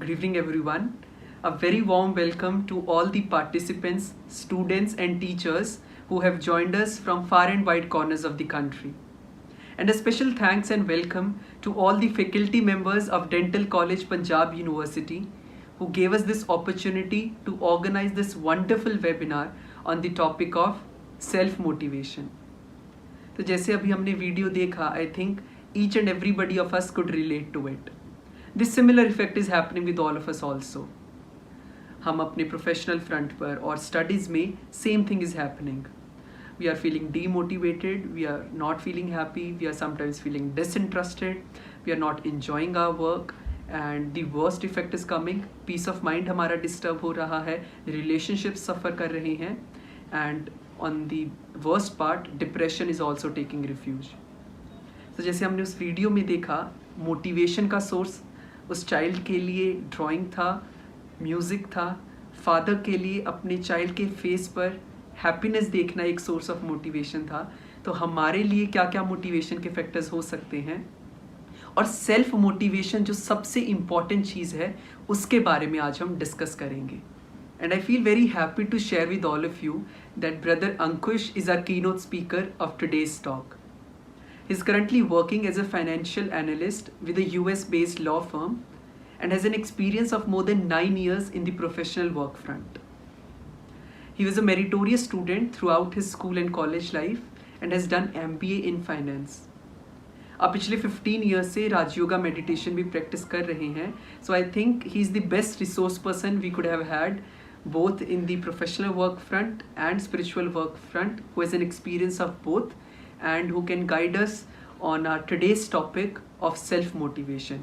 Good evening, everyone. A very warm welcome to all the participants, students, and teachers who have joined us from far and wide corners of the country. And a special thanks and welcome to all the faculty members of Dental College Punjab University who gave us this opportunity to organize this wonderful webinar on the topic of self-motivation. तो जैसे अभी हमने video देखा, I think each and everybody of us could relate to it. This similar effect is happening with all of us also. हम अपने professional front पर और studies में same thing is happening. We are feeling demotivated, we are not feeling happy, we are sometimes feeling disinterested, we are not enjoying our work, and the worst effect is coming. Peace of mind हमारा disturb हो रहा है, relationships सफ़र कर रहे हैं, and on the worst part, depression is also taking refuge. तो जैसे हमने उस वीडियो में देखा, मोटिवेशन का सोर्स उस चाइल्ड के लिए ड्राइंग था, म्यूज़िक था, फादर के लिए अपने चाइल्ड के फेस पर हैप्पीनेस देखना एक सोर्स ऑफ मोटिवेशन था. तो हमारे लिए क्या क्या मोटिवेशन के फैक्टर्स हो सकते हैं और सेल्फ मोटिवेशन जो सबसे इम्पॉर्टेंट चीज़ है उसके बारे में आज हम डिस्कस करेंगे. And I feel very happy to share with all of you that brother Ankush is our keynote speaker of today's talk. He is currently working as a financial analyst with a US-based law firm and has an experience of more than 9 years in the professional work front. He was a meritorious student throughout his school and college life and has done MBA in finance. अब पिछले 15 years से Rajyoga meditation भी practice कर रहे हैं. So I think he is the best resource person we could have had both in the professional work front and spiritual work front, who has an experience of both and who can guide us on our today's topic of self-motivation.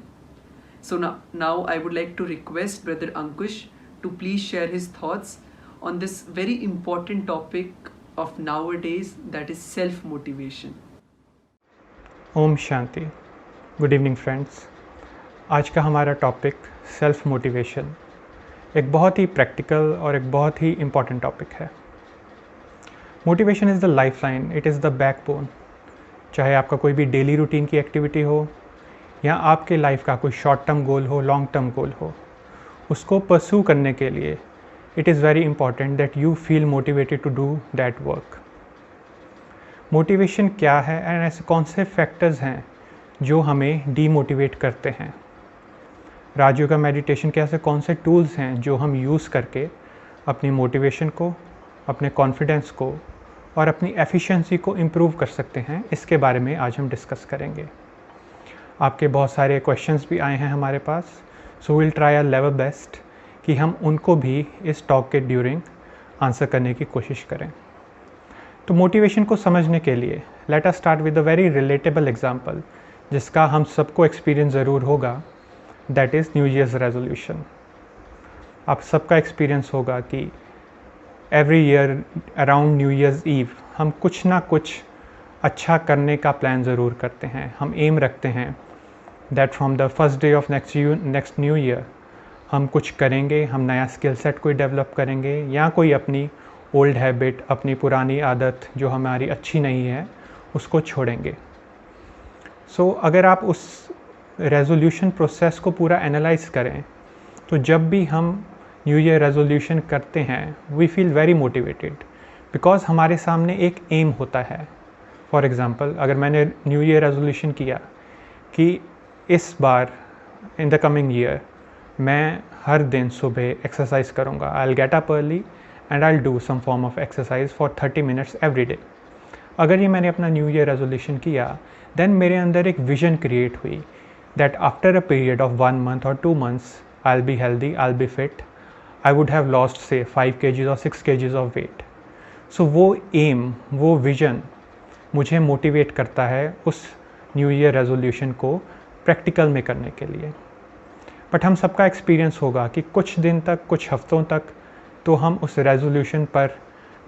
So now I would like to request Brother Ankush to please share his thoughts on this very important topic of nowadays, that is self-motivation. Om Shanti. Good evening friends. आज का हमारा topic self motivation एक बहुत ही practical और एक बहुत ही important topic है. Motivation is the life line, it is the backbone. चाहे आपका कोई भी डेली रूटीन की एक्टिविटी हो या आपके लाइफ का कोई शॉर्ट टर्म गोल हो, लॉन्ग टर्म गोल हो, उसको परस्यू करने के लिए it is very important that you feel motivated to do that work. Motivation क्या है एंड ऐसे कौन से फैक्टर्स हैं जो हमें डीमोटिवेट करते हैं. राजयोगा मेडिटेशन के ऐसे कौन से टूल्स हैं जो हम यूज़ करके अपनी मोटिवेशन को, अपने कॉन्फिडेंस को और अपनी एफिशिएंसी को इम्प्रूव कर सकते हैं, इसके बारे में आज हम डिस्कस करेंगे. आपके बहुत सारे क्वेश्चंस भी आए हैं हमारे पास, so will try our level best कि हम उनको भी इस टॉक के ड्यूरिंग आंसर करने की कोशिश करें. तो मोटिवेशन को समझने के लिए let us start with a very relatable example जिसका हम सबको एक्सपीरियंस ज़रूर होगा, that is new years resolution. आप सबका एक्सपीरियंस होगा कि every year around new years eve हम कुछ ना कुछ अच्छा करने का प्लान ज़रूर करते हैं. हम एम रखते हैं that from the first day of next new year हम कुछ करेंगे, हम नया स्किल सेट कोई डेवलप करेंगे या कोई अपनी ओल्ड हैबिट, अपनी पुरानी आदत जो हमारी अच्छी नहीं है उसको छोड़ेंगे. सो अगर आप उस रेजोल्यूशन प्रोसेस को पूरा एनालाइज करें तो जब भी हम न्यू ईयर रेजोल्यूशन करते हैं we feel very motivated because हमारे सामने एक एम होता है. फॉर एग्ज़ाम्पल, अगर मैंने न्यू ईयर रेजोल्यूशन किया कि इस बार इन द कमिंग ईयर मैं हर दिन सुबह एक्सरसाइज करूँगा, I will get up early and I will do some form of exercise for 30 minutes every day. अगर ये मैंने अपना न्यू ईयर रेजोल्यूशन किया देन मेरे अंदर एक विजन क्रिएट हुई that after a period of 1 month और 2 months I will be healthy, I will be fit, I would have lost say 5 kgs or 6 kgs of weight. So वो aim, वो vision मुझे motivate करता है उस new year resolution को practical में करने के लिए. बट हम सबका एक्सपीरियंस होगा कि कुछ दिन तक, कुछ हफ्तों तक तो हम उस रेजोल्यूशन पर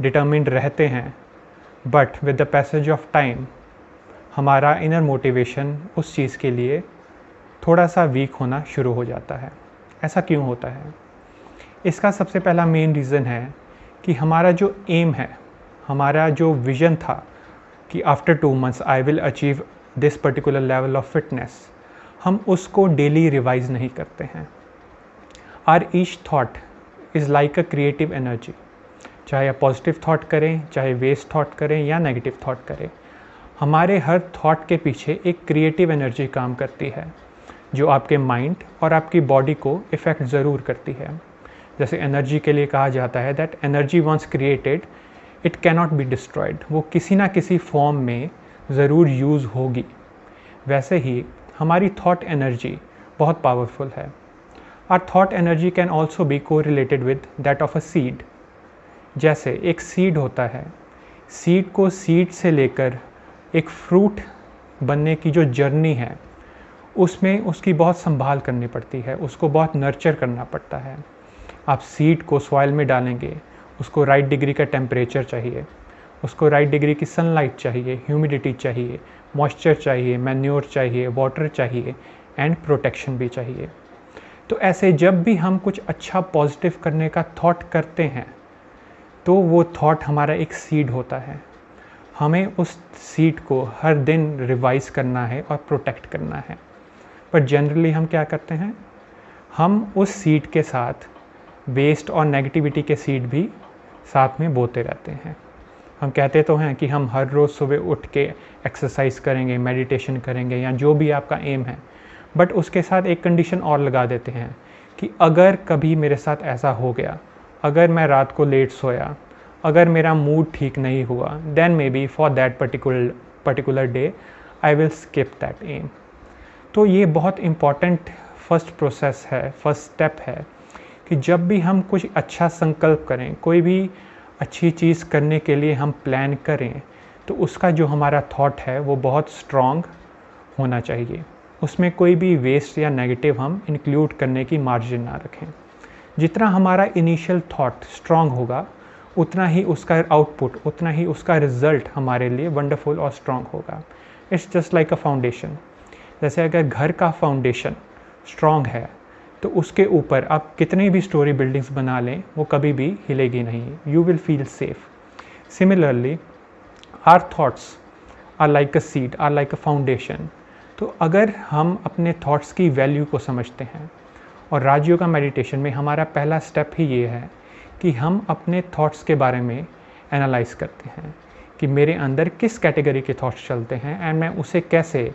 डिटर्मिन्ड रहते हैं, but with the passage of time हमारा इनर मोटिवेशन उस चीज़ के लिए थोड़ा सा वीक होना शुरू हो जाता है. ऐसा क्यों होता है? इसका सबसे पहला मेन रीज़न है कि हमारा जो एम है, हमारा जो विज़न था कि after 2 months I will achieve this particular level of fitness, हम उसको डेली रिवाइज़ नहीं करते हैं. Our each thought is like a creative energy. चाहे आप पॉजिटिव थॉट करें, चाहे वेस्ट थॉट करें या नेगेटिव थॉट करें, हमारे हर थॉट के पीछे एक क्रिएटिव एनर्जी काम करती है जो आपके माइंड और आपकी बॉडी को इफ़ेक्ट ज़रूर करती है। जैसे एनर्जी के लिए कहा जाता है that energy once created it cannot be destroyed, वो किसी ना किसी फॉर्म में ज़रूर यूज़ होगी। वैसे ही हमारी थॉट एनर्जी बहुत पावरफुल है। Our thought energy can also be correlated with that of a seed. जैसे एक सीड होता है, सीड को सीड से लेकर एक फ्रूट बनने की जो जर्नी है उसमें उसकी बहुत संभाल करनी पड़ती है, उसको बहुत नर्चर करना पड़ता है। आप सीड को सॉइल में डालेंगे, उसको राइट डिग्री का टेम्परेचर चाहिए, उसको राइट डिग्री की सनलाइट चाहिए, ह्यूमिडिटी चाहिए, मॉइस्चर चाहिए, मैन्योर चाहिए, वाटर चाहिए एंड प्रोटेक्शन भी चाहिए। तो ऐसे जब भी हम कुछ अच्छा पॉजिटिव करने का थॉट करते हैं तो वो थॉट हमारा एक सीड होता है। हमें उस सीड को हर दिन रिवाइज करना है और प्रोटेक्ट करना है। पर जनरली हम क्या करते हैं, हम उस सीड के साथ वेस्ट और नेगेटिविटी के सीड भी साथ में बोते रहते हैं। हम कहते तो हैं कि हम हर रोज़ सुबह उठ के एक्सरसाइज करेंगे, मेडिटेशन करेंगे या जो भी आपका एम है, बट उसके साथ एक कंडीशन और लगा देते हैं कि अगर कभी मेरे साथ ऐसा हो गया, अगर मैं रात को लेट सोया, अगर मेरा मूड ठीक नहीं हुआ, then maybe for that particular day I will skip that aim. तो ये बहुत इम्पॉर्टेंट फर्स्ट प्रोसेस है, फर्स्ट स्टेप है कि जब भी हम कुछ अच्छा संकल्प करें, कोई भी अच्छी चीज़ करने के लिए हम प्लान करें, तो उसका जो हमारा थॉट है वो बहुत स्ट्रॉन्ग होना चाहिए। उसमें कोई भी वेस्ट या नेगेटिव हम इंक्लूड करने की मार्जिन ना रखें। जितना हमारा इनिशियल थॉट स्ट्रॉन्ग होगा उतना ही उसका आउटपुट, उतना ही उसका रिज़ल्ट हमारे लिए वंडरफुल और स्ट्रॉन्ग होगा। It's just like a foundation. जैसे अगर घर का फाउंडेशन स्ट्रॉन्ग है तो उसके ऊपर आप कितनी भी स्टोरी बिल्डिंग्स बना लें वो कभी भी हिलेगी नहीं, you will feel safe. Similarly our thoughts are like a seed, are like a foundation. तो अगर हम अपने थॉट्स की वैल्यू को समझते हैं, और राजयोगा मेडिटेशन में हमारा पहला स्टेप ही ये है कि हम अपने थॉट्स के बारे में एनालाइज करते हैं कि मेरे अंदर किस कैटेगरी के थॉट्स चलते हैं एंड मैं उसे कैसे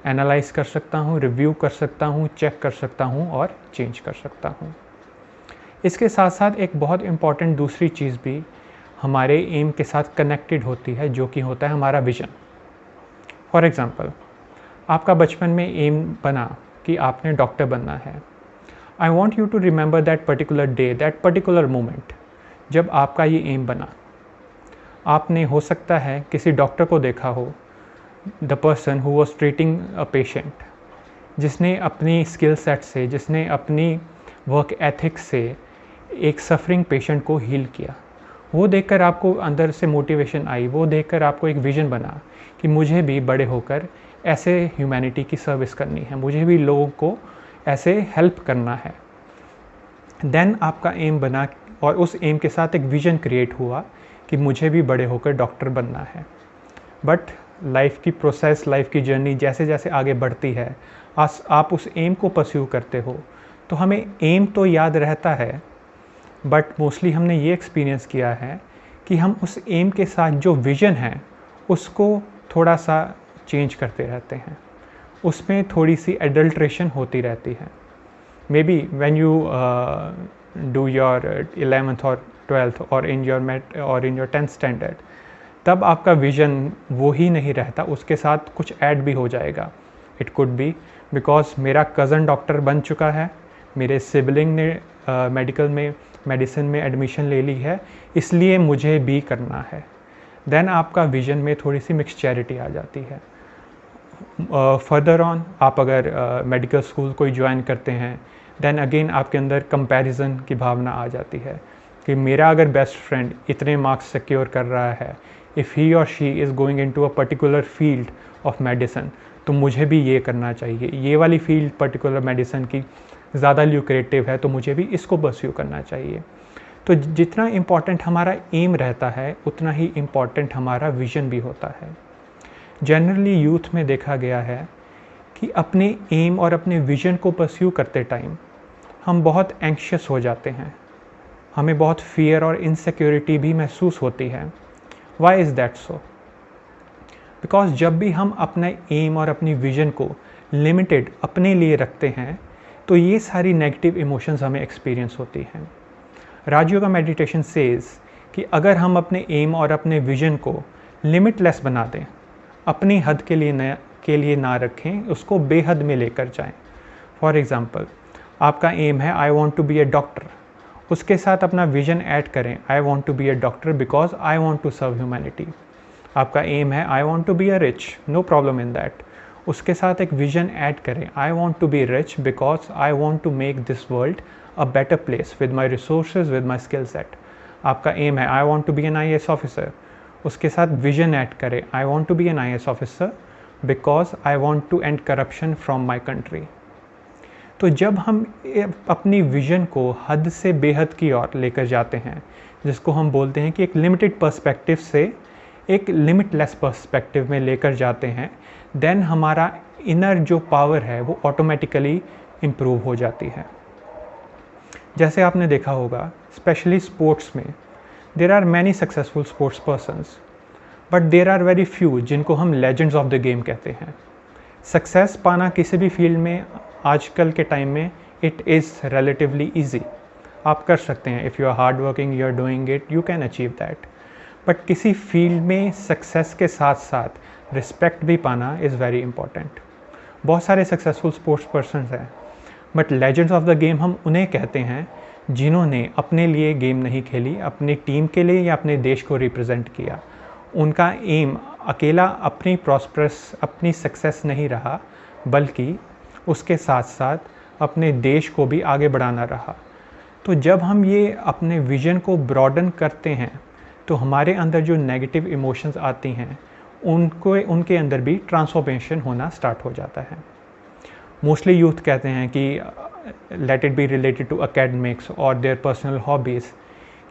एनालाइज कर सकता हूँ, रिव्यू कर सकता हूँ, चेक कर सकता हूँ और चेंज कर सकता हूँ। इसके साथ साथ एक बहुत इम्पॉर्टेंट दूसरी चीज़ भी हमारे एम के साथ कनेक्टेड होती है, जो कि होता है हमारा विजन। फॉर एग्ज़ाम्पल, आपका बचपन में एम बना कि आपने डॉक्टर बनना है। I want you to remember that particular day, that particular moment जब आपका ये एम बना। आपने हो सकता है किसी डॉक्टर को देखा हो, the person who was treating a patient, जिसने अपनी स्किल सेट से, जिसने अपनी वर्क एथिक्स से एक सफरिंग पेशेंट को हील किया। वो देखकर आपको अंदर से मोटिवेशन आई, वो देखकर आपको एक विज़न बना कि मुझे भी बड़े होकर ऐसे ह्यूमैनिटी की सर्विस करनी है, मुझे भी लोगों को ऐसे हेल्प करना है। देन आपका एम बना और उस एम के साथ एक विज़न क्रिएट हुआ कि मुझे भी बड़े होकर डॉक्टर बनना है। बट लाइफ की प्रोसेस, लाइफ की जर्नी जैसे जैसे आगे बढ़ती है, आप उस एम को परस्यू करते हो, तो हमें एम तो याद रहता है, बट मोस्टली हमने ये एक्सपीरियंस किया है कि हम उस एम के साथ जो विज़न है उसको थोड़ा सा चेंज करते रहते हैं, उसमें थोड़ी सी एडल्ट्रेशन होती रहती है। May be when you do your 11th और 12th और इन योर 10th स्टैंडर्ड, तब आपका विज़न वो ही नहीं रहता, उसके साथ कुछ ऐड भी हो जाएगा। इट कुड बी बिकॉज मेरा कज़न डॉक्टर बन चुका है, मेरे सिबलिंग ने मेडिसिन में एडमिशन ले ली है, इसलिए मुझे भी करना है। देन आपका विज़न में थोड़ी सी मिक्सचैरिटी आ जाती है। फर्दर ऑन आप अगर मेडिकल स्कूल कोई ज्वाइन करते हैं, देन अगेन आपके अंदर कंपैरिजन की भावना आ जाती है कि मेरा अगर बेस्ट फ्रेंड इतने मार्क्स सिक्योर कर रहा है, इफ़ ही और she is going into a particular field of medicine, तो मुझे भी ये करना चाहिए। ये वाली फील्ड पर्टिकुलर मेडिसिन की ज़्यादा ल्यूक्रेटिव है, तो मुझे भी इसको परस्यू करना चाहिए। तो जितना इम्पॉर्टेंट हमारा एम रहता है उतना ही इम्पॉर्टेंट हमारा विज़न भी होता है। जनरली यूथ में देखा गया है कि अपने एम और अपने विज़न को परस्यू करते टाइम हम बहुत एंक्शियस हो जाते हैं, हमें बहुत फियर और इनसिक्योरिटी भी महसूस होती है। Why is that so? Because जब भी हम अपने एम और अपनी विजन को लिमिटेड अपने लिए रखते हैं तो ये सारी नेगेटिव इमोशंस हमें एक्सपीरियंस होती हैं। राजयोगा मेडिटेशन सेज कि अगर हम अपने एम और अपने विजन को लिमिटलेस बना दें, अपनी हद के लिए ना रखें, उसको बेहद में लेकर जाएं। फॉर एग्ज़ाम्पल, आपका एम है I want to be a doctor, उसके साथ अपना विजन ऐड करें I want to be a doctor because I want to serve humanity. आपका एम है I want to be a rich, no problem in that, उसके साथ एक vision add करें I want to be rich because I want to make this world a better place with my resources, with my skill set. आपका aim है I want to be an IAS officer, उसके साथ vision add करें I want to be an IAS officer because I want to end corruption from my country. तो जब हम अपनी vision को हद से बेहद की ओर लेकर जाते हैं, जिसको हम बोलते हैं कि एक लिमिटेड पर्सपेक्टिव से एक लिमिटलेस पर्सपेक्टिव में लेकर जाते हैं, देन हमारा इनर जो पावर है वो ऑटोमेटिकली इम्प्रूव हो जाती है। जैसे आपने देखा होगा, स्पेशली स्पोर्ट्स में there are many successful sports persons, but there are very few जिनको हम लेजेंड्स ऑफ द गेम कहते हैं। सक्सेस पाना किसी भी फील्ड में आजकल के टाइम में इट इज़ रिलेटिवली ईजी, आप कर सकते हैं। If you are hard working, you are doing it, you can achieve that. But किसी फील्ड में सक्सेस के साथ साथ रिस्पेक्ट भी पाना इज़ वेरी इंपॉर्टेंट। बहुत सारे सक्सेसफुल स्पोर्ट्स पर्सन्स हैं, but legends of the game हम उन्हें कहते हैं जिन्होंने अपने लिए गेम नहीं खेली, अपनी टीम के लिए या अपने देश को रिप्रेजेंट किया। उनका एम अकेला अपनी सक्सेस नहीं रहा, बल्कि उसके साथ साथ अपने देश को भी आगे बढ़ाना रहा। तो जब हम ये अपने विजन को ब्रॉडन करते हैं तो हमारे अंदर जो नेगेटिव इमोशंस आती हैं उनके अंदर भी ट्रांसफॉर्मेशन होना स्टार्ट हो जाता है। मोस्टली यूथ कहते हैं कि let it be related to academics और देयर पर्सनल हॉबीज़,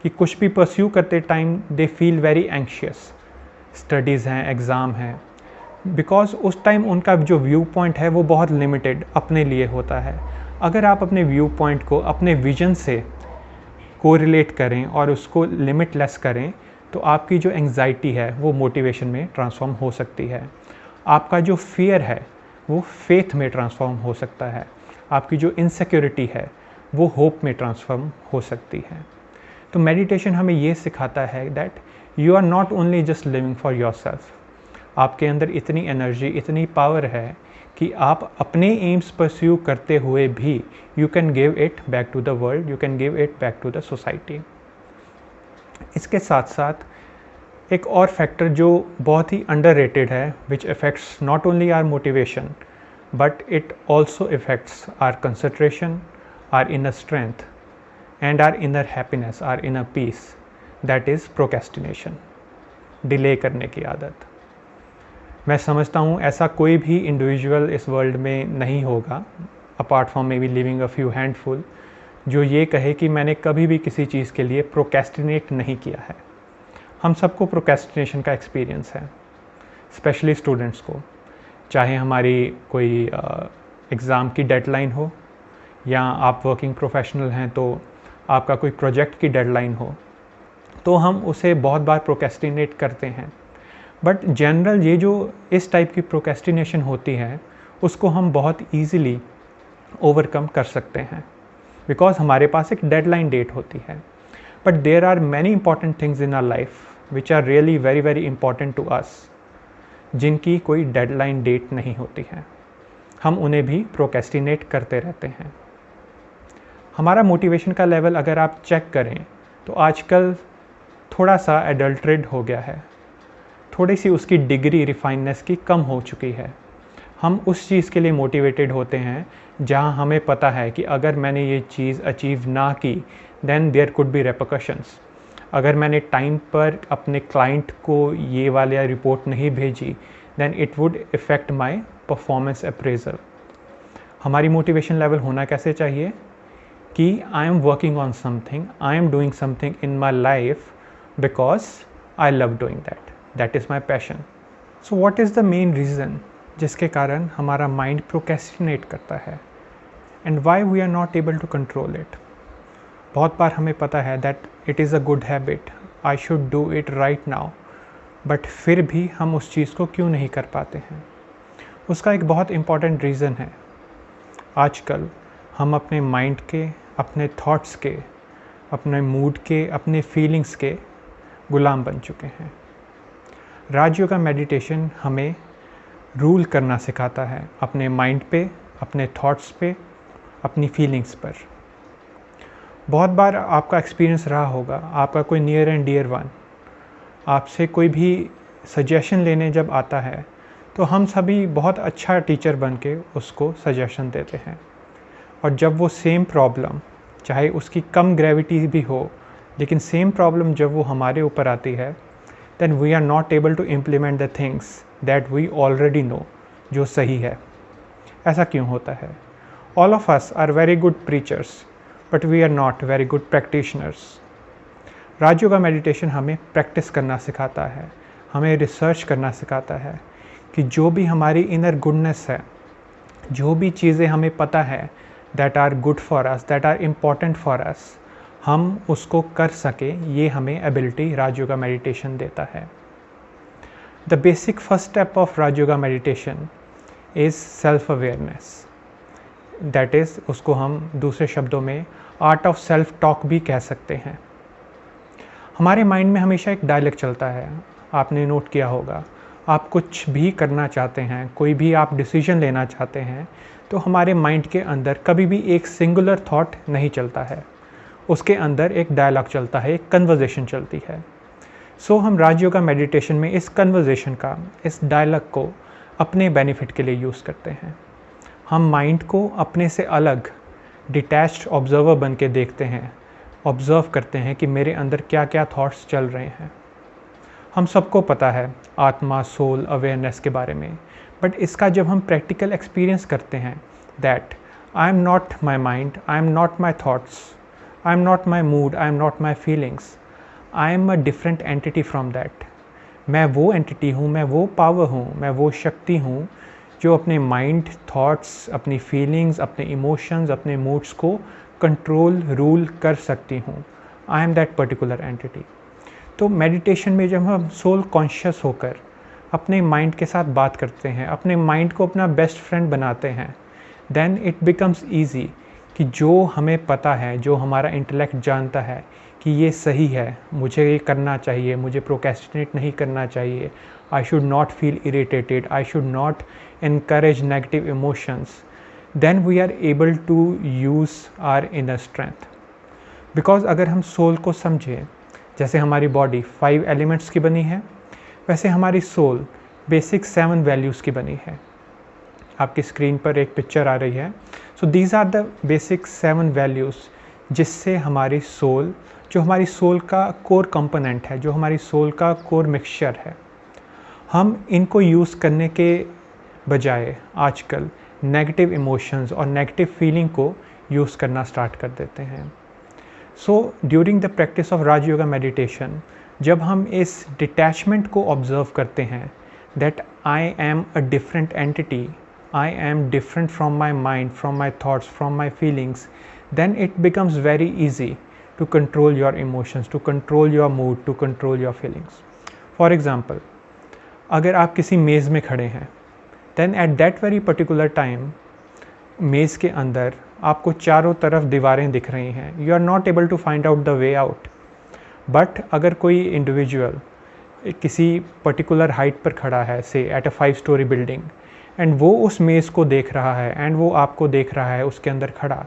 कि कुछ भी परस्यू करते time they feel very anxious, studies हैं, एग्ज़ाम हैं, बिकॉज उस टाइम उनका जो व्यू पॉइंट है वो बहुत लिमिटेड अपने लिए होता है। अगर आप अपने व्यू पॉइंट को अपने विजन से कोरिलेट करें और उसको लिमिटलेस करें तो आपकी जो एंग्जाइटी है वो मोटिवेशन में ट्रांसफॉर्म हो सकती है। आपका जो फियर है वो फेथ में ट्रांसफॉर्म हो सकता है। आपकी जो इनसिक्योरिटी है वो होप में ट्रांसफॉर्म हो सकती है। तो मेडिटेशन हमें ये सिखाता है that you are not only just living for yourself. आपके अंदर इतनी एनर्जी, इतनी पावर है कि आप अपने एम्स परस्यू करते हुए भी you can give it back to the world, you can give it back to the society. इसके साथ साथ एक और फैक्टर जो बहुत ही अंडररेटेड है, which affects not only our motivation but it also affects our concentration, our inner strength and our inner happiness, our inner peace, that is procrastination, delay करने की आदत। मैं समझता हूँ ऐसा कोई भी इंडिविजुअल इस वर्ल्ड में नहीं होगा, apart from may be living a few handful, जो ये कहे कि मैंने कभी भी किसी चीज़ के लिए प्रोक्रेस्टिनेट नहीं किया है। हम सबको प्रोक्रेस्टिनेशन का एक्सपीरियंस है, स्पेशली स्टूडेंट्स को, चाहे हमारी कोई एग्ज़ाम की डेडलाइन हो या आप वर्किंग प्रोफेशनल हैं तो आपका कोई प्रोजेक्ट की डेडलाइन हो, तो हम उसे बहुत बार प्रोक्रेस्टिनेट करते हैं। बट जनरल ये जो इस टाइप की प्रोक्रेस्टिनेशन होती है उसको हम बहुत ईज़िली ओवरकम कर सकते हैं बिकॉज हमारे पास एक डेडलाइन डेट होती है। But there are many important things in our life which are really very very important to us, जिनकी कोई डेडलाइन डेट नहीं होती है, हम उन्हें भी प्रोक्रेस्टिनेट करते रहते हैं। हमारा मोटिवेशन का लेवल अगर आप चेक करें तो आजकल थोड़ा सा एडल्ट्रेड हो गया है, थोड़ी सी उसकी डिग्री रिफाइननेस की कम हो चुकी है। हम उस चीज़ के लिए मोटिवेटेड होते हैं जहां हमें पता है कि अगर मैंने ये चीज़ अचीव ना की then there could be repercussions. अगर मैंने टाइम पर अपने क्लाइंट को ये वाली रिपोर्ट नहीं भेजी then it would effect my performance appraisal. हमारी मोटिवेशन लेवल होना कैसे चाहिए कि I am working on something, I am doing something in my life because I love doing that, that is my passion. So what is the main reason जिसके कारण हमारा mind procrastinate करता है? And why we are not able to control it. बहुत बार हमें पता है that it is a good habit, I should do it right now, but फिर भी हम उस चीज़ को क्यों नहीं कर पाते हैं। उसका एक बहुत इम्पॉर्टेंट रीज़न है, आजकल हम अपने माइंड के, अपने थॉट्स के, अपने मूड के, अपने फीलिंग्स के गुलाम बन चुके हैं। राजयोगा मेडिटेशन हमें रूल करना सिखाता है अपने माइंड पे, अपने थॉट्स पे, अपनी फीलिंग्स पर। बहुत बार आपका एक्सपीरियंस रहा होगा, आपका कोई नियर एंड डियर वन आपसे कोई भी सजेशन लेने जब आता है तो हम सभी बहुत अच्छा टीचर बन के उसको सजेशन देते हैं, और जब वो सेम प्रॉब्लम, चाहे उसकी कम ग्रेविटी भी हो, लेकिन सेम प्रॉब्लम जब वो हमारे ऊपर आती है, then we are not able to implement the things that we already know जो सही है। ऐसा क्यों होता है? All of us are very good preachers but we are not very good practitioners. Rajyoga meditation हमें प्रैक्टिस करना सिखाता है, हमें रिसर्च करना सिखाता है कि जो भी हमारी इनर गुडनेस है, जो भी चीज़ें हमें पता है that are good for us, that are important for us, हम उसको कर सकें, ये हमें एबिलिटी राजयोगा मेडिटेशन देता है। The basic first step of Rajyoga meditation is self awareness, that is, उसको हम दूसरे शब्दों में आर्ट ऑफ सेल्फ टॉक भी कह सकते हैं। हमारे माइंड में हमेशा एक डायलॉग चलता है, आपने नोट किया होगा, आप कुछ भी करना चाहते हैं, कोई भी आप डिसीजन लेना चाहते हैं, तो हमारे माइंड के अंदर कभी भी एक सिंगुलर थॉट नहीं चलता है, उसके अंदर एक डायलॉग चलता है, एक कन्वर्जेशन चलती है। सो हम राजयोगा मेडिटेशन में इस कन्वर्जेशन का, इस डायलॉग को अपने बेनिफिट के लिए यूज़ करते हैं। हम माइंड को अपने से अलग डिटैच्ड ऑब्जर्वर बन के देखते हैं, ऑब्ज़र्व करते हैं कि मेरे अंदर क्या क्या थॉट्स चल रहे हैं। हम सबको पता है आत्मा, सोल, अवेयरनेस के बारे में, बट इसका जब हम प्रैक्टिकल एक्सपीरियंस करते हैं that I am not my mind, I am not my thoughts, I am not my mood, I am not my feelings, I am a different entity from that. मैं वो entity हूँ, मैं वो power हूँ, मैं वो शक्ति हूँ जो अपने माइंड, थॉट्स, अपनी फीलिंग्स, अपने इमोशंस, अपने मूड्स को कंट्रोल, रूल कर सकती हूँ। I am that particular entity. तो मेडिटेशन में जब हम सोल कॉन्शियस होकर अपने माइंड के साथ बात करते हैं, अपने माइंड को अपना बेस्ट फ्रेंड बनाते हैं, देन इट बिकम्स ईजी कि जो हमें पता है, जो हमारा इंटेलेक्ट जानता है कि ये सही है, मुझे ये करना चाहिए, मुझे प्रोक्रेस्टिनेट नहीं करना चाहिए, I should not feel irritated, I should not encourage negative emotions, then we are able to use our inner strength. Because अगर हम सोल को समझें, जैसे हमारी बॉडी 5 एलिमेंट्स की बनी है, वैसे हमारी सोल बेसिक 7 वैल्यूज़ की बनी है। आपकी स्क्रीन पर एक पिक्चर आ रही है। So these are the basic 7 values जिससे हमारी सोल, जो हमारी सोल का कोर कंपोनेंट है, जो हमारी सोल का कोर मिक्सचर है, हम इनको यूज़ करने के बजाय आजकल नेगेटिव इमोशंस और नेगेटिव फीलिंग को यूज़ करना स्टार्ट कर देते हैं। So during the practice of Rajyoga meditation, जब हम इस डिटैचमेंट को ऑब्जर्व करते हैं that I am a different entity, I am different from my mind, from my thoughts, from my feelings, then it becomes very easy to control your emotions, to control your mood, to control your feelings. For example, अगर आप किसी maze में खड़े हैं, then at that very particular time maze के अंदर आपको चारों तरफ दीवारें दिख रही हैं, you are not able to find out the way out. But अगर कोई इंडिविजुअल किसी पर्टिकुलर हाइट पर खड़ा है, से at a 5 story building, and वो उस मेज़ को देख रहा है एंड वो आपको देख रहा है उसके अंदर खड़ा,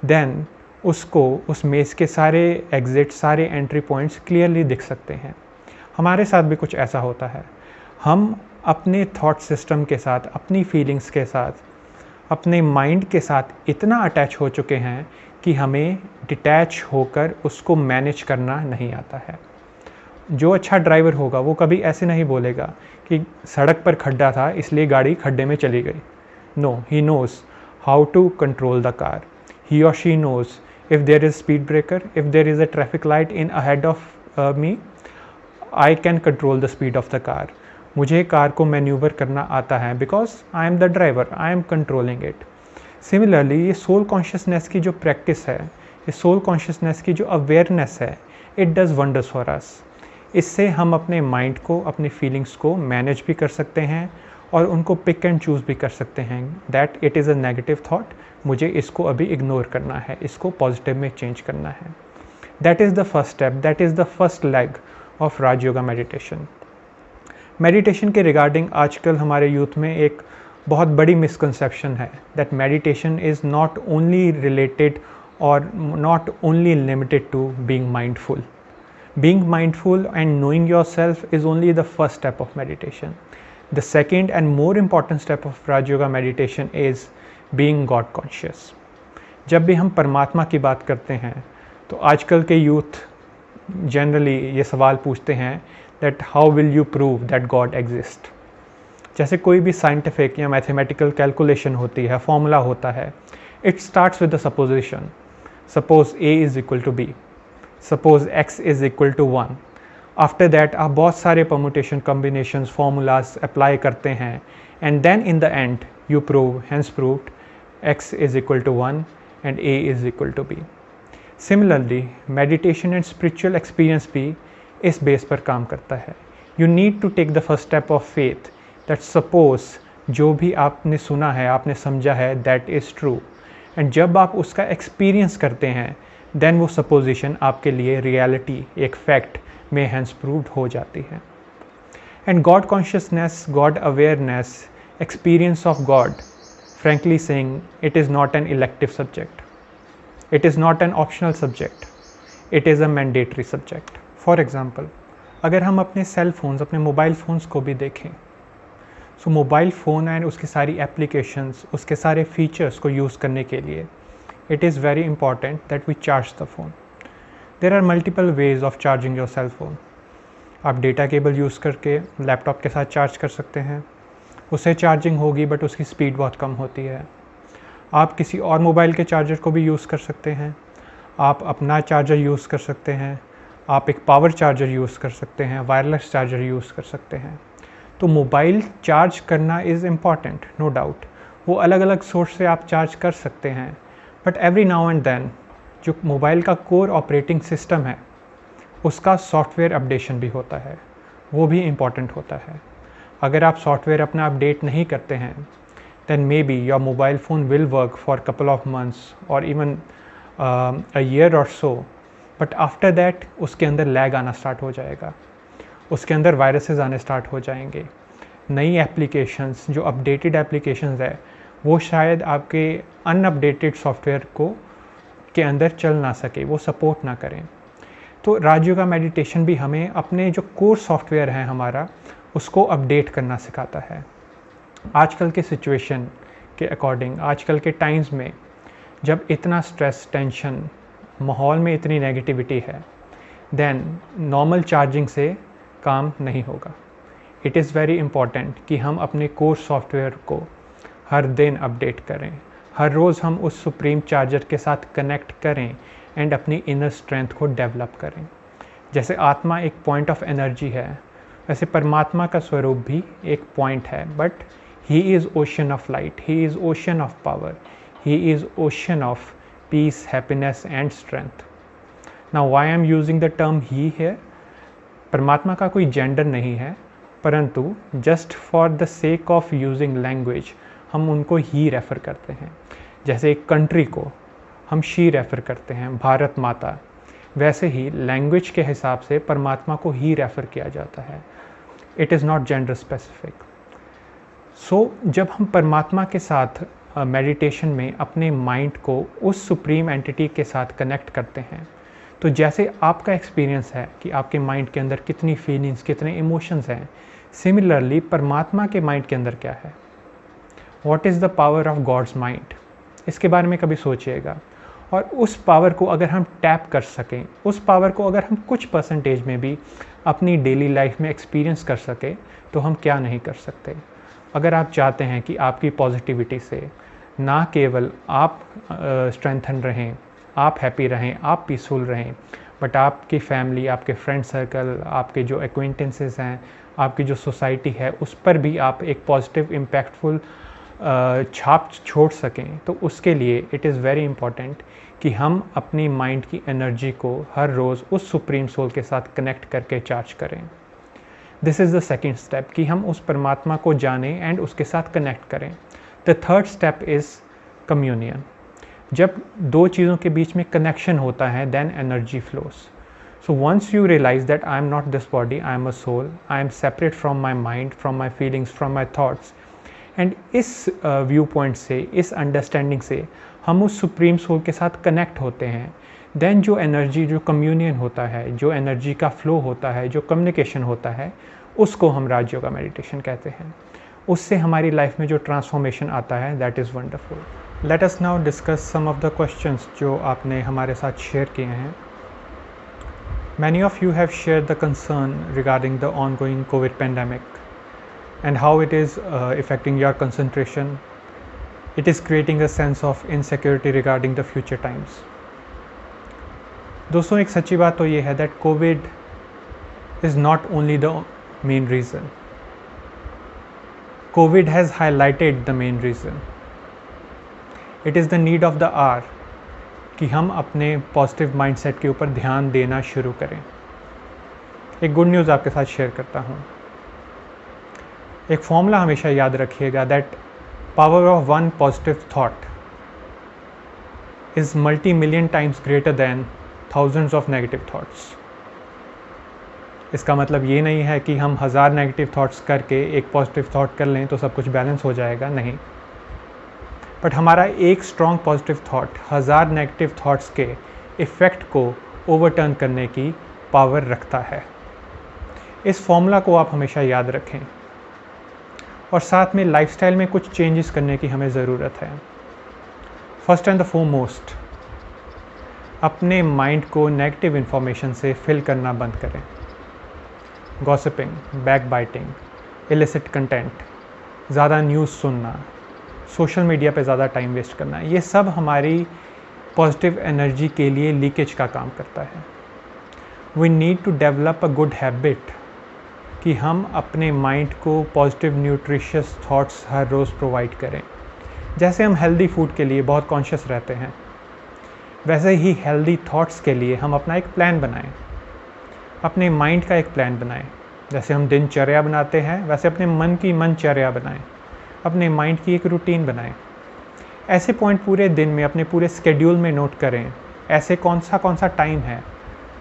देन उसको उस मेज़ के सारे एग्ज़िट, सारे एंट्री पॉइंट्स क्लियरली दिख सकते हैं। हमारे साथ भी कुछ ऐसा होता है, हम अपने थॉट सिस्टम के साथ, अपनी फीलिंग्स के साथ, अपने माइंड के साथ इतना अटैच हो चुके हैं कि हमें डिटैच होकर उसको मैनेज करना नहीं आता है। जो अच्छा ड्राइवर होगा वो कभी ऐसे नहीं बोलेगा कि सड़क पर खड्डा था इसलिए गाड़ी खड्डे में चली गई। No, he knows how to control the car. He और she knows if there is speed breaker, if there is a traffic light in ahead of me, I can control the speed of the car. मुझे car को manoeuvre करना आता है because I am the driver, I am controlling it. Similarly ये soul consciousness की जो practice है, ये सोल कॉन्शियसनेस की जो अवेयरनेस है, it does wonders for us. इससे हम अपने माइंड को, अपनी फीलिंग्स को मैनेज भी कर सकते हैं और उनको पिक एंड चूज़ भी कर सकते हैं that it is a negative that, मुझे इसको अभी इग्नोर करना है, इसको पॉजिटिव में चेंज करना है। That is the first step, that is the first leg of Rajyoga meditation. Meditation के रिगार्डिंग आजकल हमारे यूथ में एक बहुत बड़ी मिसकंसेप्शन है that meditation is not only related और not only limited to being mindful. Being mindful and knowing yourself is only the first step of meditation. The second and more important step of Raj Yoga meditation is being God conscious. जब भी हम परमात्मा की बात करते हैं तो आजकल के यूथ जनरली ये सवाल पूछते हैं that how will you prove that God exists? जैसे कोई भी साइंटिफिक या मैथमेटिकल कैलकुलेशन होती है, फॉर्मूला होता है, it starts with the supposition. Suppose A is equal to B. Suppose x is equal to 1। After that आप बहुत सारे परमुटेशन कॉम्बिनेशंस फार्मूलाज अप्लाई करते हैं and then in the end you prove, hence proved x is equal to 1 and a is equal to b। Similarly meditation and spiritual experience भी इस base पर काम करता है। You need to take the first step of faith that suppose जो भी आपने सुना है, आपने समझा है, दैट इज़ ट्रू, एंड जब आप उसका एक्सपीरियंस करते हैं देन वो सपोजिशन आपके लिए रियलिटी, एक फैक्ट में हैंस प्रूव्ड हो जाती है। And God consciousness, God awareness, experience of God, frankly saying, it is not an elective subject, it is not an optional subject, it is a mandatory subject. For example, अगर हम अपने cell phones, अपने mobile phones को भी देखें, सो mobile phone and उसकी सारी applications, उसके सारे फीचर्स को यूज़ करने के लिए it is very important that we charge the phone. There are multiple ways of charging your cell phone. आप डेटा केबल यूज़ करके लैपटॉप के साथ चार्ज कर सकते हैं, उससे चार्जिंग होगी बट उसकी स्पीड बहुत कम होती है। आप किसी और मोबाइल के चार्जर को भी यूज़ कर सकते हैं, आप अपना चार्जर यूज़ कर सकते हैं, आप एक पावर चार्जर यूज़ कर सकते हैं, वायरलेस चार्जर यूज़ कर सकते हैं। तो मोबाइल चार्ज करना इज़ इम्पॉर्टेंट, नो डाउट। वो अलग अलग सोर्स से आप चार्ज कर सकते हैं, but every now and then जो मोबाइल का कोर ऑपरेटिंग सिस्टम है उसका सॉफ्टवेयर अपडेशन भी होता है, वो भी इम्पॉर्टेंट होता है। अगर आप सॉफ्टवेयर अपना अपडेट नहीं करते हैं then maybe your mobile phone will work for couple of months or even a year or so, but after that उसके अंदर लैग आना स्टार्ट हो जाएगा, उसके अंदर वायरसेस आने स्टार्ट हो जाएंगे, नई एप्लीकेशंस जो अपडेटेड एप्लीकेशंस है वो शायद आपके अनअपडेटेड सॉफ्टवेयर को के अंदर चल ना सके, वो सपोर्ट ना करें। तो राजयोगा मेडिटेशन भी हमें अपने जो कोर सॉफ्टवेयर है हमारा, उसको अपडेट करना सिखाता है। आजकल के सिचुएशन के अकॉर्डिंग, आजकल के टाइम्स में जब इतना स्ट्रेस, टेंशन, माहौल में इतनी नेगेटिविटी है, देन नॉर्मल चार्जिंग से काम नहीं होगा। इट इज़ वेरी इम्पॉर्टेंट कि हम अपने कोर सॉफ्टवेयर को हर दिन अपडेट करें, हर रोज़ हम उस सुप्रीम चार्जर के साथ कनेक्ट करें एंड अपनी इनर स्ट्रेंथ को डेवलप करें। जैसे आत्मा एक पॉइंट ऑफ एनर्जी है, वैसे परमात्मा का स्वरूप भी एक पॉइंट है, but he is ocean of light, he is ocean of power, he is ocean of peace, happiness and strength. Now why I am using the term he here, परमात्मा का कोई जेंडर नहीं है, परंतु just for the sake of using language हम उनको ही refer करते हैं। जैसे एक कंट्री को हम शी रेफ़र करते हैं, भारत माता, वैसे ही लैंग्वेज के हिसाब से परमात्मा को ही रेफ़र किया जाता है। It is not gender specific. So जब हम परमात्मा के साथ मेडिटेशन में अपने माइंड को उस सुप्रीम एंटिटी के साथ कनेक्ट करते हैं, तो जैसे आपका एक्सपीरियंस है कि आपके माइंड के अंदर कितनी फीलिंग्स, कितने इमोशंस हैं, सिमिलरली परमात्मा के माइंड के अंदर क्या है, what is the power of God's mind, इसके बारे में कभी सोचिएगा। और उस पावर को अगर हम टैप कर सकें, उस पावर को अगर हम कुछ परसेंटेज में भी अपनी डेली लाइफ में एक्सपीरियंस कर सकें, तो हम क्या नहीं कर सकते। अगर आप चाहते हैं कि आपकी पॉजिटिविटी से ना केवल आप स्ट्रेंथन रहें, आप हैप्पी रहें, आप पीसफुल रहें, बट आपकी फैमिली, आपके फ्रेंड सर्कल, आपके जो एक्वेंटेंसेस हैं, आपकी जो सोसाइटी है, उस पर भी आप एक पॉजिटिव इम्पैक्टफुल छाप छोड़ सकें, तो उसके लिए इट इज़ वेरी इम्पॉर्टेंट कि हम अपनी माइंड की एनर्जी को हर रोज़ उस सुप्रीम सोल के साथ कनेक्ट करके चार्ज करें। This is the second step कि हम उस परमात्मा को जानें एंड उसके साथ कनेक्ट करें। The third step is communion. जब दो चीज़ों के बीच में कनेक्शन होता है then energy flows. So once you realize that I am not this body, I am a soul, I am separate from my mind, from my feelings, from my thoughts, and इस viewpoint से, इस understanding से हम उस supreme soul के साथ connect होते हैं, देन जो एनर्जी, जो कम्युनियन होता है, जो एनर्जी का फ्लो होता है, जो कम्युनिकेशन होता है, उसको हम राजयोगा मेडिटेशन कहते हैं। उससे हमारी लाइफ में जो ट्रांसफॉर्मेशन आता है, that is wonderful. Let us now discuss some of the questions जो आपने हमारे साथ शेयर किए हैं। Many of you have share the concern regarding the ongoing covid pandemic and how it is affecting your concentration. It is creating a sense of insecurity regarding the future times. दोस्तों, एक सच्ची बात तो ये है that COVID is not only the main reason. COVID has highlighted the main reason. It is the need of the hour कि हम अपने पॉजिटिव माइंडसेट के ऊपर ध्यान देना शुरू करें। एक गुड न्यूज़ आपके साथ शेयर करता हूँ। एक फॉर्मूला हमेशा याद रखिएगा that power of one positive thought is multi million times greater than thousands of negative thoughts. इसका मतलब ये नहीं है कि हम 1000 नेगेटिव थॉट्स करके एक पॉजिटिव थॉट कर लें तो सब कुछ बैलेंस हो जाएगा, नहीं। बट हमारा एक strong positive thought 1000 negative thoughts के इफ़ेक्ट को ओवरटर्न करने की पावर रखता है। इस फॉर्मूला को आप हमेशा याद रखें और साथ में लाइफस्टाइल में कुछ चेंजेस करने की हमें ज़रूरत है। फर्स्ट एंड द फोरमोस्ट, अपने माइंड को नेगेटिव इन्फॉर्मेशन से फिल करना बंद करें। गॉसिपिंग, बैकबाइटिंग, इलिसिट कंटेंट, ज़्यादा न्यूज़ सुनना, सोशल मीडिया पे ज़्यादा टाइम वेस्ट करना, ये सब हमारी पॉजिटिव एनर्जी के लिए लीकेज का काम करता है। We need to develop a good habit कि हम अपने माइंड को पॉजिटिव न्यूट्रिशियस थॉट्स हर रोज़ प्रोवाइड करें। जैसे हम हेल्दी फूड के लिए बहुत कॉन्शियस रहते हैं, वैसे ही हेल्दी थॉट्स के लिए हम अपना एक प्लान बनाएं, अपने माइंड का एक प्लान बनाएं। जैसे हम दिनचर्या बनाते हैं, वैसे अपने मन की मनचर्या बनाएं, अपने माइंड की एक रूटीन बनाएं। ऐसे पॉइंट पूरे दिन में, अपने पूरे स्केड्यूल में नोट करें। ऐसे कौन सा टाइम है,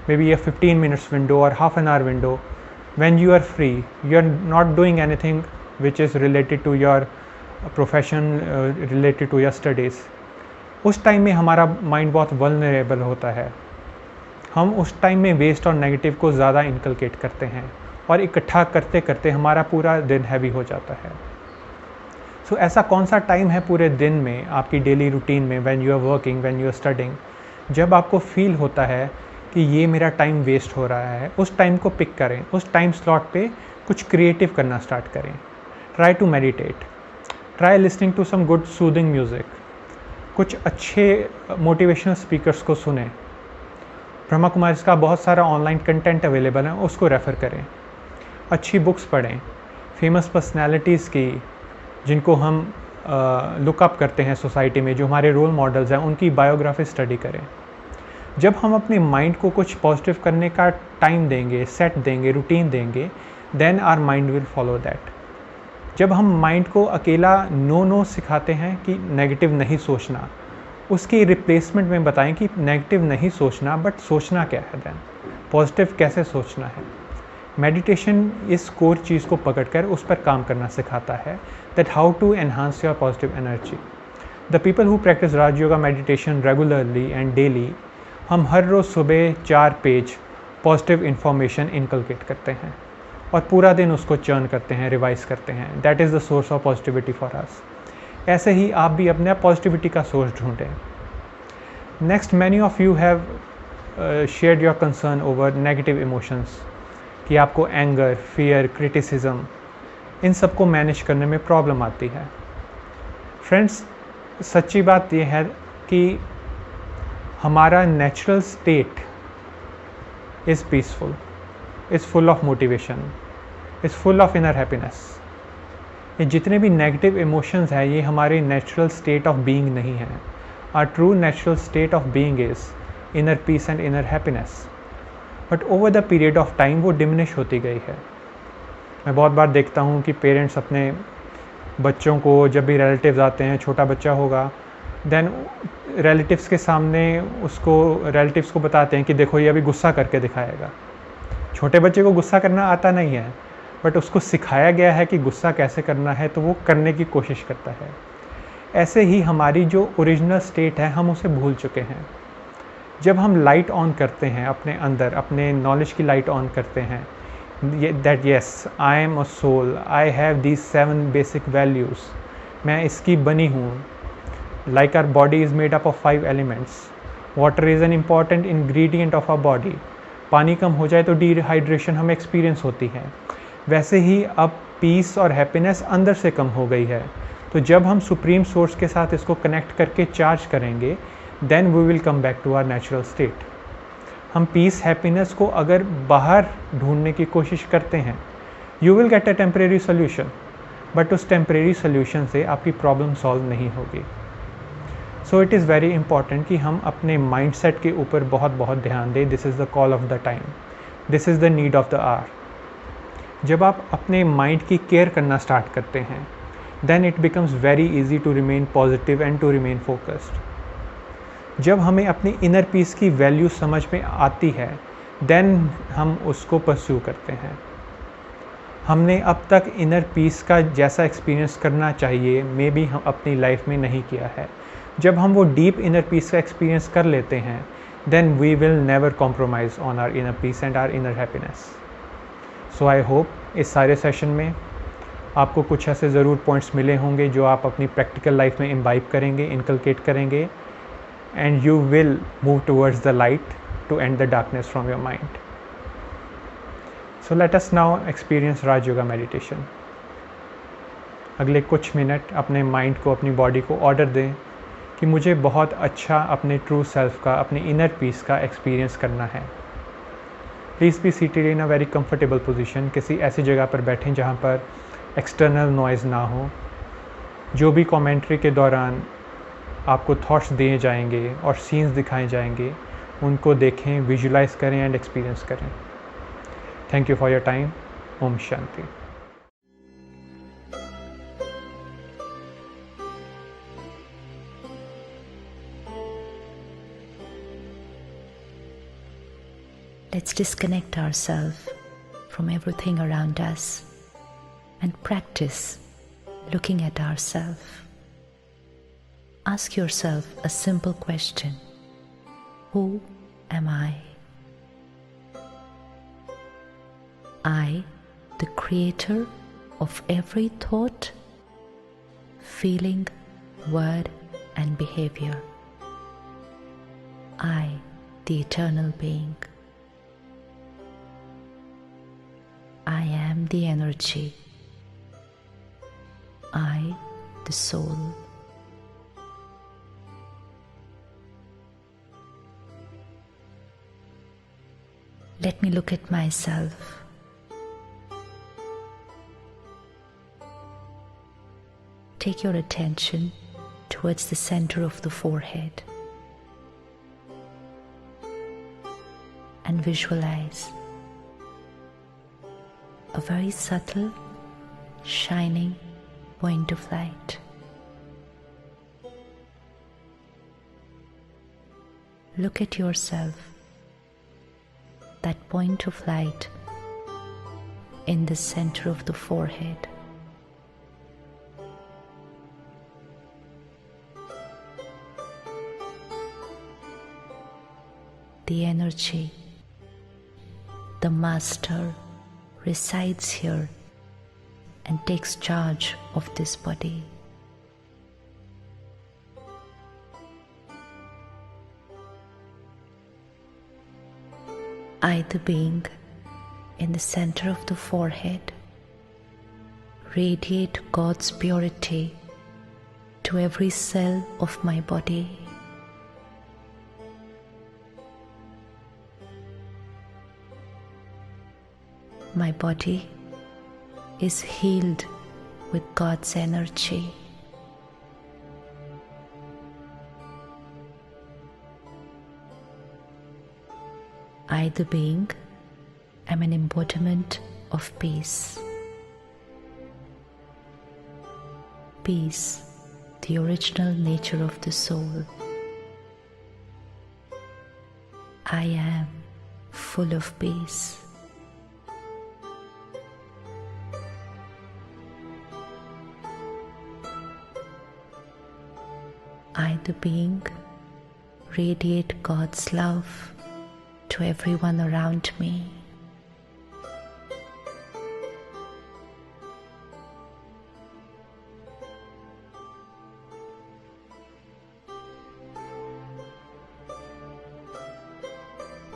मे बी ये 15 मिनट्स विंडो और half an hour window, when you are free, you are not doing anything which is related to your profession, related to your studies. उस टाइम में हमारा माइंड बहुत वल्नरेबल होता है। हम उस टाइम में वेस्ट और नेगेटिव को ज़्यादा इनकलकेट करते हैं और इकट्ठा करते करते हमारा पूरा दिन हैवी हो जाता है। सो ऐसा कौन सा टाइम है पूरे दिन में, आपकी डेली रूटीन में, when you are working, when you are studying, जब आपको फील होता है कि ये मेरा टाइम वेस्ट हो रहा है, उस टाइम को पिक करें। उस टाइम स्लॉट पे कुछ क्रिएटिव करना स्टार्ट करें। Try to meditate, try listening to some good soothing music, कुछ अच्छे मोटिवेशनल स्पीकर्स को सुने। ब्रह्मा कुमारीज का बहुत सारा ऑनलाइन कंटेंट अवेलेबल है, उसको रेफ़र करें। अच्छी बुक्स पढ़ें, फेमस पर्सनैलिटीज़ की जिनको हम लुकअप करते हैं सोसाइटी में, जो हमारे रोल मॉडल्स हैं, उनकी बायोग्राफी स्टडी करें। जब हम अपने माइंड को कुछ पॉजिटिव करने का टाइम देंगे, सेट देंगे, रूटीन देंगे, then our mind will follow that. जब हम माइंड को अकेला नो सिखाते हैं कि नेगेटिव नहीं सोचना, उसकी रिप्लेसमेंट में बताएं कि नेगेटिव नहीं सोचना, बट सोचना क्या है, देन पॉजिटिव कैसे सोचना है। मेडिटेशन इस कोर चीज़ को पकड़कर उस पर काम करना सिखाता है, that how to enhance your positive energy. The people who practice Rajyoga meditation regularly and daily, हम हर रोज़ सुबह 4 पेज पॉजिटिव इन्फॉर्मेशन इनकलकेट करते हैं और पूरा दिन उसको चर्न करते हैं, रिवाइज करते हैं। That is the source of positivity for us. ऐसे ही आप भी अपने पॉजिटिविटी का सोर्स ढूंढें। Next, many of you have shared your concern over negative emotions, कि आपको एंगर, फियर, क्रिटिसिज्म, इन सब को मैनेज करने में प्रॉब्लम आती है। फ्रेंड्स, सच्ची बात यह है कि हमारा natural state is peaceful, is full of motivation, is full of inner happiness. ये जितने भी नेगेटिव इमोशंस हैं ये हमारे नेचुरल स्टेट ऑफ बीइंग नहीं है. Our true natural state of being is inner peace and inner happiness. But over the period of time वो diminish होती गई है. मैं बहुत बार देखता हूँ कि पेरेंट्स अपने बच्चों को, जब भी रिलेटिव्स आते हैं, छोटा बच्चा होगा, देन रिलेटिव्स के सामने रिलेटिव्स को बताते हैं कि देखो ये अभी गुस्सा करके दिखाएगा. छोटे बच्चे को गुस्सा करना आता नहीं है, बट उसको सिखाया गया है कि गुस्सा कैसे करना है, तो वो करने की कोशिश करता है. ऐसे ही हमारी जो ओरिजिनल स्टेट है हम उसे भूल चुके हैं. जब हम लाइट ऑन करते हैं अपने अंदर, अपने नॉलेज की लाइट ऑन करते हैं, that yes I am a soul, I have these 7 basic values, मैं इसकी बनी हूँ. Like our body is made up of 5 elements. Water is an important ingredient of our body. पानी कम हो जाए तो डिहाइड्रेशन हमें एक्सपीरियंस होती है. वैसे ही अब पीस और हैप्पीनेस अंदर से कम हो गई है. तो जब हम सुप्रीम सोर्स के साथ इसको कनेक्ट करके चार्ज करेंगे, then we will come back to our natural state. हम पीस हैप्पीनेस को अगर बाहर ढूंढने की कोशिश करते हैं, you will get a temporary solution, but उस टेम्परेरी सोल्यूशन से आपकी प्रॉब्लम सॉल्व नहीं होगी. So it is very important कि हम अपने माइंड सेट के ऊपर बहुत बहुत ध्यान दें. This is the call of the time, this is the need of the hour. जब आप अपने माइंड की केयर करना स्टार्ट करते हैं, then it becomes very easy to remain positive and to remain focused. जब हमें अपनी इनर पीस की वैल्यू समझ में आती है, देन हम उसको परस्यू करते हैं. हमने अब तक इनर पीस का जैसा एक्सपीरियंस करना चाहिए, मे बी हम अपनी लाइफ में नहीं किया है. जब हम वो डीप इनर पीस का एक्सपीरियंस कर लेते हैं, then we will never compromise on our inner peace and our inner happiness. So I hope इस सारे सेशन में आपको कुछ ऐसे ज़रूर पॉइंट्स मिले होंगे जो आप अपनी प्रैक्टिकल लाइफ में इम्बाइब करेंगे, इनकलकेट करेंगे, and you will move towards the light to end the darkness from your mind. So let us now experience Raj Yoga meditation. अगले कुछ मिनट अपने माइंड को, अपनी बॉडी को ऑर्डर दें कि मुझे बहुत अच्छा अपने ट्रू सेल्फ का, अपने इनर पीस का एक्सपीरियंस करना है. Please be seated in a very comfortable position. किसी ऐसी जगह पर बैठें जहाँ पर एक्सटर्नल नॉइज़ ना हो. जो भी कमेंट्री के दौरान आपको थॉट्स दिए जाएंगे और सीन्स दिखाए जाएंगे, उनको देखें, विजुलाइज करें एंड एक्सपीरियंस करें. Thank you for your time. Om Shanti. Let's disconnect ourselves from everything around us and practice looking at ourselves. Ask yourself a simple question. Who am I? I, the creator of every thought, feeling, word, and behavior. I, the eternal being. I am the energy. I, the soul. Let me look at myself. Take your attention towards the center of the forehead and visualize a very subtle, shining point of light. Look at yourself, that point of light in the center of the forehead. The energy, the master, resides here and takes charge of this body. I, the being, in the center of the forehead, radiate God's purity to every cell of my body. My body is healed with God's energy. I, the being, am an embodiment of peace. Peace, the original nature of the soul. I am full of peace. I, the being, radiate God's love to everyone around me.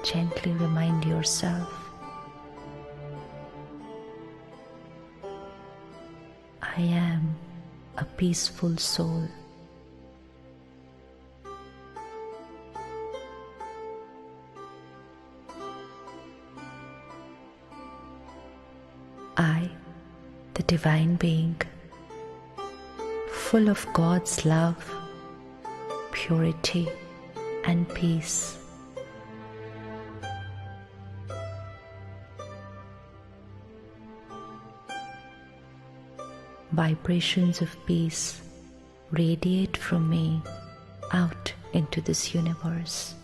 Gently remind yourself, I am a peaceful soul. I, the divine being, full of God's love, purity, and peace. Vibrations of peace radiate from me out into this universe.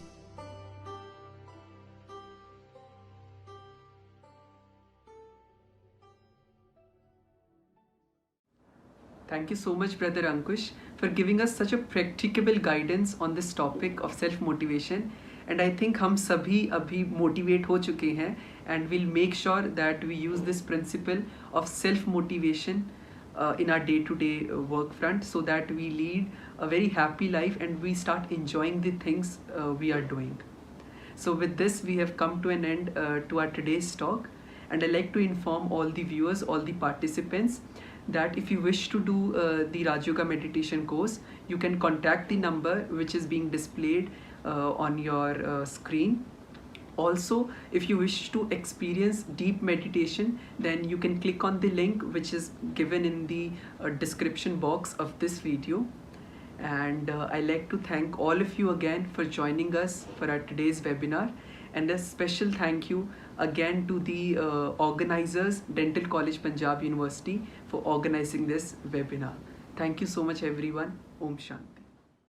Thank you so much, Brother Ankush, for giving us such a practicable guidance on this topic of self-motivation. And I think हम सभी अभी motivate हो चुके हैं, and we'll make sure that we use this principle of self-motivation in our day-to-day work front, so that we lead a very happy life and we start enjoying the things we are doing. So with this, we have come to an end to our today's talk, and I'd like to inform all the viewers, all the participants, that if you wish to do the Raj Yoga meditation course, you can contact the number which is being displayed on your screen. Also, if you wish to experience deep meditation, then you can click on the link which is given in the description box of this video. And I'd like to thank all of you again for joining us for our today's webinar, and a special thank you again to the organizers, Dental College Punjab University, for organizing this webinar. Thank you so much everyone. Om Shanti.